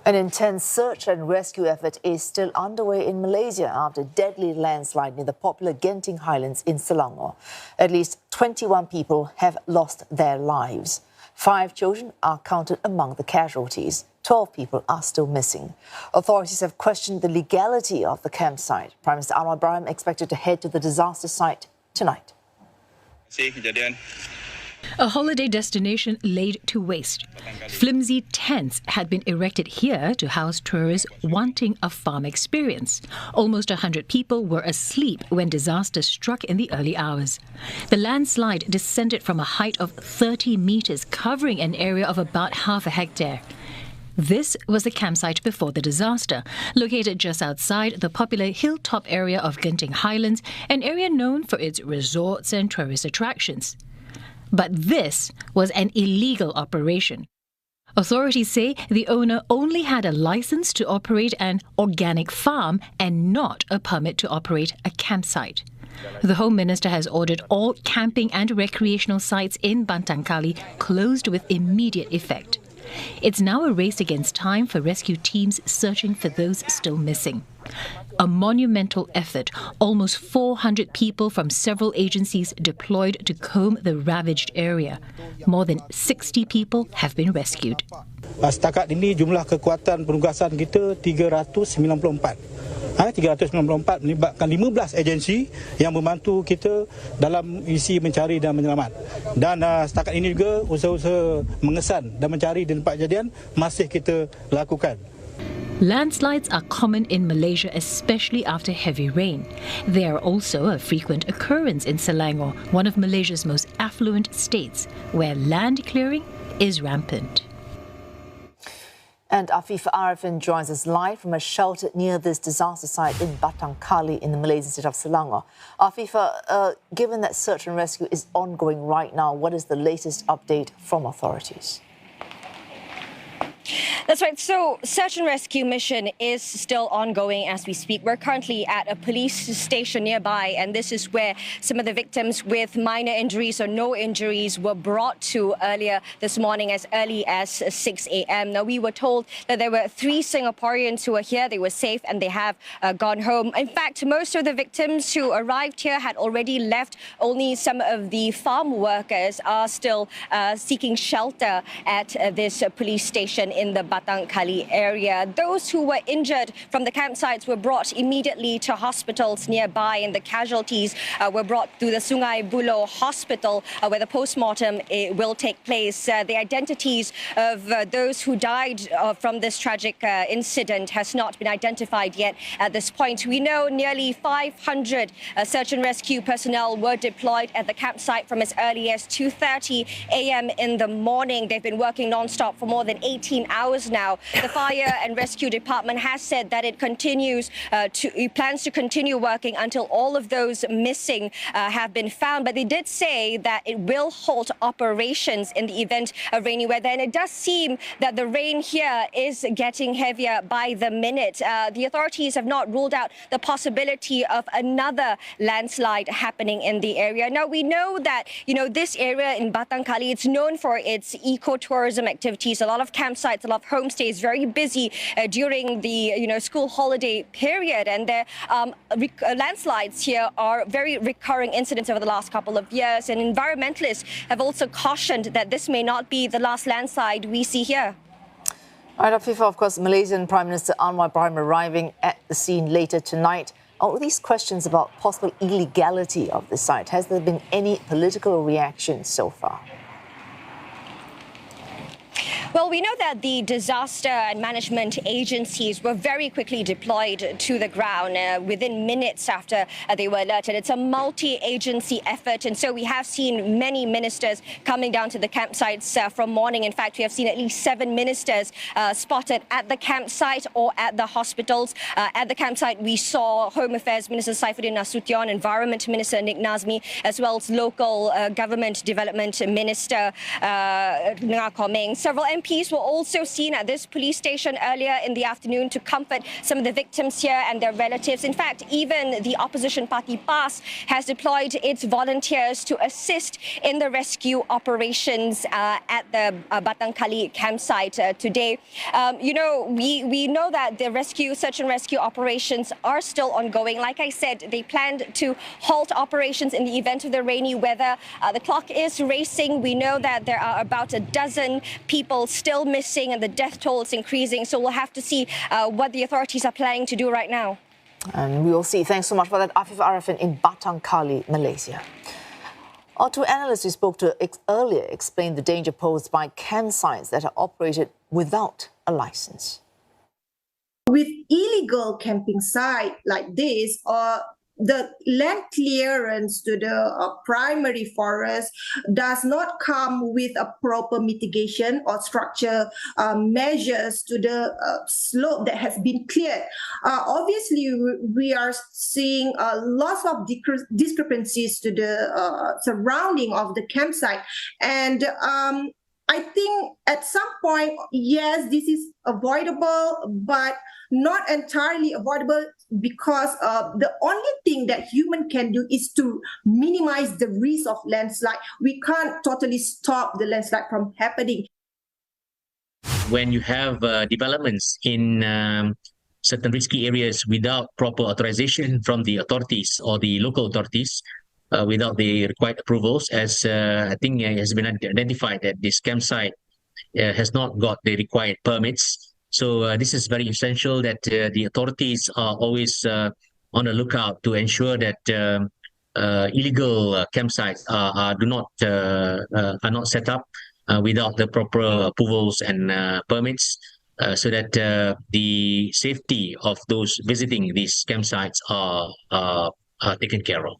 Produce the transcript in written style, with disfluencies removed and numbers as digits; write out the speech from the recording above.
An intense search and rescue effort is still underway in Malaysia after a deadly landslide near the popular Genting Highlands in Selangor. At least 21 people have lost their lives. 5 children are counted among the casualties. 12 people are still missing. Authorities have questioned the legality of the campsite. Prime Minister Anwar Ibrahim expected to head to the disaster site tonight. A holiday destination laid to waste. Flimsy tents had been erected here to house tourists wanting a farm experience. Almost 100 people were asleep when disaster struck in the early hours. The landslide descended from a height of 30 meters, covering an area of about half a hectare. This was the campsite before the disaster, located just outside the popular hilltop area of Genting Highlands, an area known for its resorts and tourist attractions. But this was an illegal operation. Authorities say the owner only had a license to operate an organic farm and not a permit to operate a campsite. The Home Minister has ordered all camping and recreational sites in Bantang Kali closed with immediate effect. It's now a race against time for rescue teams searching for those still missing. A monumental effort, almost 400 people from several agencies deployed to comb the ravaged area. More than 60 people have been rescued. Setakat ini jumlah kekuatan penugasan kita 394. 394 melibatkan 15 agensi yang membantu kita dalam misi mencari dan menyelamat. Dan setakat ini juga usaha-usaha mengesan dan mencari di tempat kejadian masih kita lakukan. Landslides are common in Malaysia, especially after heavy rain. They are also a frequent occurrence in Selangor, one of Malaysia's most affluent states, where land clearing is rampant. And Afifa Arifin joins us live from a shelter near this disaster site in Bantang Kali in the Malaysian state of Selangor. Afifa, given that search and rescue is ongoing right now, what is the latest update from authorities? That's right. So, search and rescue mission is still ongoing as we speak. We're currently at a police station nearby, and this is where some of the victims with minor injuries or no injuries were brought to earlier this morning, as early as 6 a.m. Now, we were told that there were 3 Singaporeans who were here. They were safe and they have gone home. In fact, most of the victims who arrived here had already left. Only some of the farm workers are still seeking shelter at this police station in the Bantang Kali area. Those who were injured from the campsites were brought immediately to hospitals nearby, and the casualties were brought to the Sungai Buloh Hospital where the post-mortem will take place. The identities of those who died from this tragic incident has not been identified yet at this point. We know nearly 500 search and rescue personnel were deployed at the campsite from as early as 2:30 a.m. in the morning. They've been working non-stop for more than 18 hours now. The Fire and Rescue Department has said that it plans to continue working until all of those missing have been found. But they did say that it will halt operations in the event of rainy weather. And it does seem that the rain here is getting heavier by the minute. The authorities have not ruled out the possibility of another landslide happening in the area. Now, we know that, this area in Bantang Kali, it's known for its ecotourism activities. A lot of campsites, a lot of homestays, very busy during the school holiday period, and the landslides here are very recurring incidents over the last couple of years, and environmentalists have also cautioned that this may not be the last landslide we see here. All right, Afifa, of course, Malaysian Prime Minister Anwar Ibrahim arriving at the scene later tonight. All these questions about possible illegality of the site, has there been any political reaction so far? Well, we know that the disaster and management agencies were very quickly deployed to the ground within minutes after they were alerted. It's a multi-agency effort, and so we have seen many ministers coming down to the campsites from morning. In fact, we have seen at least 7 ministers spotted at the campsite or at the hospitals. At the campsite, we saw Home Affairs Minister Saifuddin Nasution, Environment Minister Nick Nazmi, as well as local government development minister Nga Komeng. Several MPs MPs were also seen at this police station earlier in the afternoon to comfort some of the victims here and their relatives. In fact, even the opposition party PAS has deployed its volunteers to assist in the rescue operations at the Batang Kali campsite today. We know that the search and rescue operations are still ongoing. Like I said, they planned to halt operations in the event of the rainy weather. The clock is racing. We know that there are about a dozen people still missing and the death toll is increasing. So we'll have to see what the authorities are planning to do right now. And we will see. Thanks so much for that, Afif Arifin in Batang Kali, Malaysia. Our two analysts we spoke to earlier explained the danger posed by campsites that are operated without a license. With illegal camping site like this, or the land clearance to the primary forest does not come with a proper mitigation or structure measures to the slope that has been cleared. Obviously, we are seeing lots of discrepancies to the surrounding of the campsite. And I think at some point, yes, this is avoidable, but not entirely avoidable, because the only thing that human can do is to minimize the risk of landslide. We can't totally stop the landslide from happening. When you have developments in certain risky areas without proper authorization from the authorities or the local authorities, without the required approvals, as I think it has been identified that this campsite has not got the required permits. So this is very essential that the authorities are always on the lookout to ensure that illegal campsites are not set up without the proper approvals and permits, so that the safety of those visiting these campsites are taken care of.